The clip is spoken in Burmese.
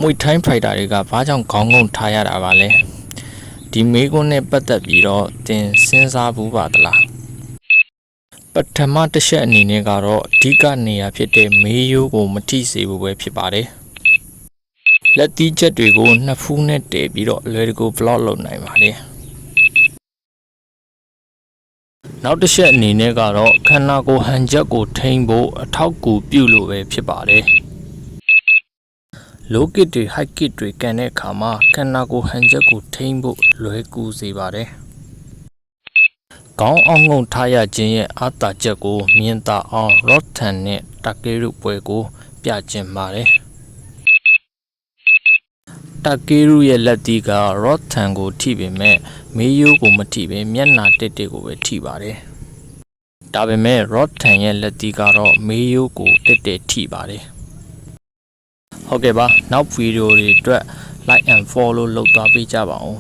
မွေထိုင်းဖိုက်တာတွေကဘာကြောင့်ခေါင်းငုံထားရတာပါလဲဒီမေးခွန်းနဲ့ပတ်သက်ပြီးတော့သင်စဉ်းစားဘူးပါသလားပထမတစ်ချက်အနေနဲ့ကတော့အဓိကနေရာဖြစ်တဲ့မေးရိုးကိုမထိစေဘူးပဲဖြစ်ပါတယ်လက်သီးချက်တွေကိုနှစ်ဖူးနဲ့တည်ပြီးတော့အလွယ်တကူ block လုပ်နိုင်ပါတယ်နောက်တစ်ချက်အနေနဲ့ကတော့ခန္ဓာကိုယ်ဟန်ချက်ကိုထိန်းဖို့အထောက်အကူပြုလို့ပဲဖြစ်ပါတယ်low kit တွေ high kit တွေကန်တဲ့အခါမှာခန္ဓာကိုယ်ဟန်ချက်ကိုထိန်းဖို့လွယ်ကူစေပါတယ်ခေါင်းအောင်ငုံထားရခြင်းရဲ့အာသာချက်ကိုမြင်သာအောင် rod ထန်နဲ့တာကေရုပွဲကိုပြကျင်ပါတယ်တာကေရုရဲ့လက်သီးက rod ထန်ကိုထိပေမဲ့မေးရိုးကိုမထိပဲမျက်နှာတစ်တစ်ကိုပဲထိပါတယ်ဒါပေမဲ့ rod ထန်ရဲ့လက်သီးကတော့မေးရိုးကိုတစ်တစ်ထိပါတယ်ဟုတ်ကဲ့ပါနောက်ဗီဒီယိုတွေအတွက် like and follow လုပ်သွားပေးကြပါဦး